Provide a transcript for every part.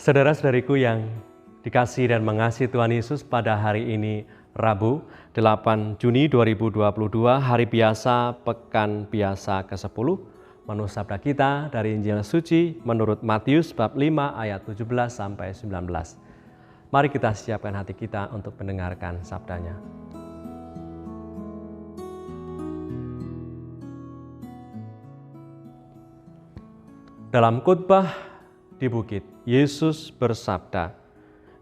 Saudara-saudariku yang dikasihi dan mengasihi Tuhan Yesus, pada hari ini Rabu 8 Juni 2022, hari biasa Pekan Biasa ke-10, menu sabda kita dari Injil Suci menurut Matius bab 5 ayat 17 sampai 19. Mari kita siapkan hati kita untuk mendengarkan sabdanya. Dalam khotbah di bukit, Yesus bersabda,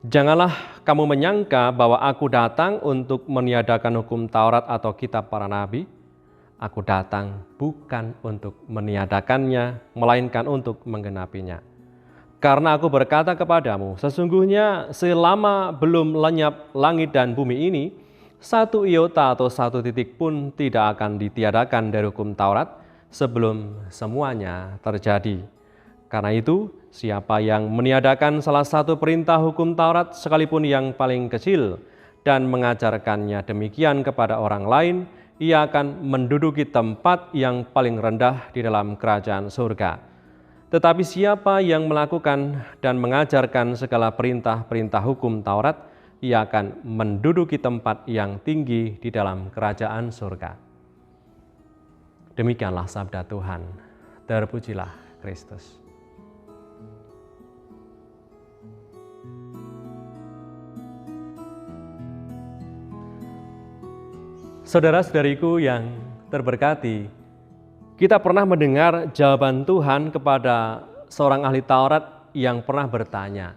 "Janganlah kamu menyangka bahwa aku datang untuk meniadakan hukum Taurat atau kitab para nabi. Aku datang bukan untuk meniadakannya, melainkan untuk menggenapinya. Karena aku berkata kepadamu, sesungguhnya selama belum lenyap langit dan bumi ini, satu iota atau satu titik pun tidak akan ditiadakan dari hukum Taurat sebelum semuanya terjadi. Karena itu, siapa yang meniadakan salah satu perintah hukum Taurat sekalipun yang paling kecil dan mengajarkannya demikian kepada orang lain, ia akan menduduki tempat yang paling rendah di dalam kerajaan surga. Tetapi siapa yang melakukan dan mengajarkan segala perintah-perintah hukum Taurat, ia akan menduduki tempat yang tinggi di dalam kerajaan surga." Demikianlah sabda Tuhan. Terpujilah Kristus. Saudara-saudariku yang terberkati, kita pernah mendengar jawaban Tuhan kepada seorang ahli Taurat yang pernah bertanya,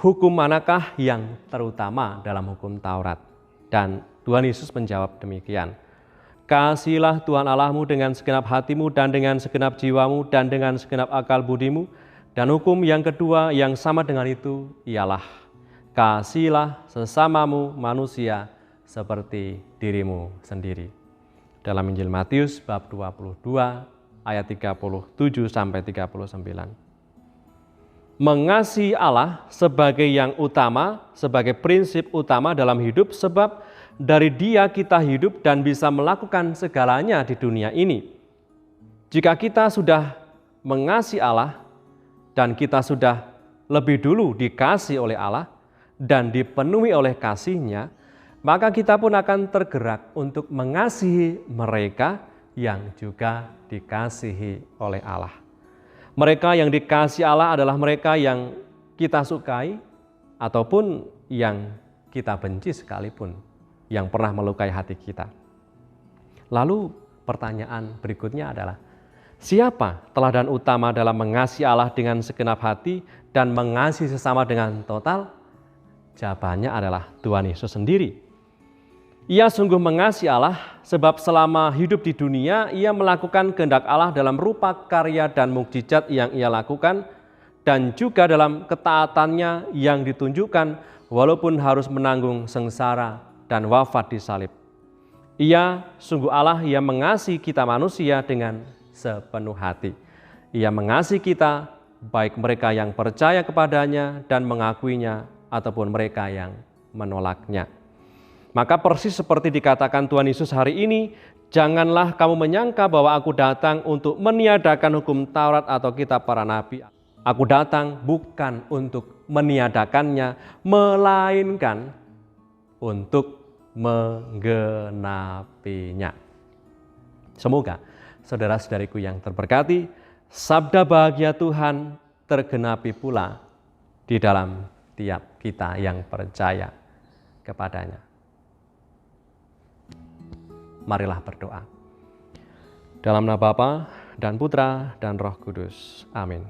hukum manakah yang terutama dalam hukum Taurat? Dan Tuhan Yesus menjawab demikian, "Kasihilah Tuhan Allahmu dengan segenap hatimu dan dengan segenap jiwamu dan dengan segenap akal budimu. Dan hukum yang kedua yang sama dengan itu ialah, kasihilah sesamamu manusia seperti dirimu sendiri." Dalam Injil Matius bab 22 ayat 37 sampai 39. Mengasihi Allah sebagai yang utama, sebagai prinsip utama dalam hidup, sebab dari Dia kita hidup dan bisa melakukan segalanya di dunia ini. Jika kita sudah mengasihi Allah dan kita sudah lebih dulu dikasihi oleh Allah dan dipenuhi oleh kasih-Nya, maka kita pun akan tergerak untuk mengasihi mereka yang juga dikasihi oleh Allah. Mereka yang dikasihi Allah adalah mereka yang kita sukai ataupun yang kita benci sekalipun, yang pernah melukai hati kita. Lalu pertanyaan berikutnya adalah, siapa teladan utama dalam mengasihi Allah dengan segenap hati dan mengasihi sesama dengan total? Jawabannya adalah Tuhan Yesus sendiri. Ia sungguh mengasihi Allah sebab selama hidup di dunia ia melakukan kehendak Allah dalam rupa karya dan mukjizat yang ia lakukan, dan juga dalam ketaatannya yang ditunjukkan walaupun harus menanggung sengsara dan wafat di salib. Ia sungguh Allah yang mengasihi kita manusia dengan sepenuh hati. Ia mengasihi kita, baik mereka yang percaya kepadanya dan mengakuinya ataupun mereka yang menolaknya. Maka persis seperti dikatakan Tuhan Yesus hari ini, janganlah kamu menyangka bahwa aku datang untuk meniadakan hukum Taurat atau kitab para nabi. Aku datang bukan untuk meniadakannya, melainkan untuk menggenapinya. Semoga saudara-saudariku yang terberkati, sabda bahagia Tuhan tergenapi pula di dalam tiap kita yang percaya kepadanya. Marilah berdoa. Dalam nama Bapa dan Putra dan Roh Kudus. Amin.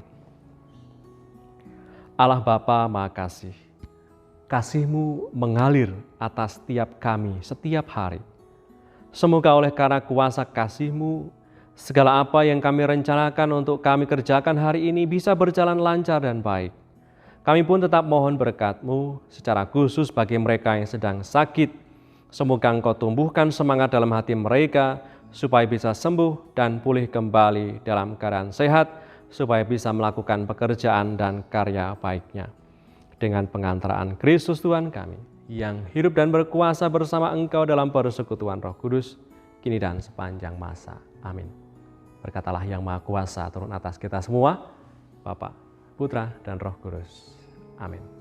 Allah Bapa Maha Kasih, kasih-Mu mengalir atas tiap kami setiap hari. Semoga oleh karena kuasa kasih-Mu, segala apa yang kami rencanakan untuk kami kerjakan hari ini bisa berjalan lancar dan baik. Kami pun tetap mohon berkat-Mu secara khusus bagi mereka yang sedang sakit. Semoga Engkau tumbuhkan semangat dalam hati mereka supaya bisa sembuh dan pulih kembali dalam keadaan sehat, supaya bisa melakukan pekerjaan dan karya baiknya. Dengan pengantaraan Kristus Tuhan kami, yang hidup dan berkuasa bersama Engkau dalam persekutuan Roh Kudus, kini dan sepanjang masa. Amin. Berkatalah yang Maha Kuasa turun atas kita semua, Bapa, Putra, dan Roh Kudus. Amin.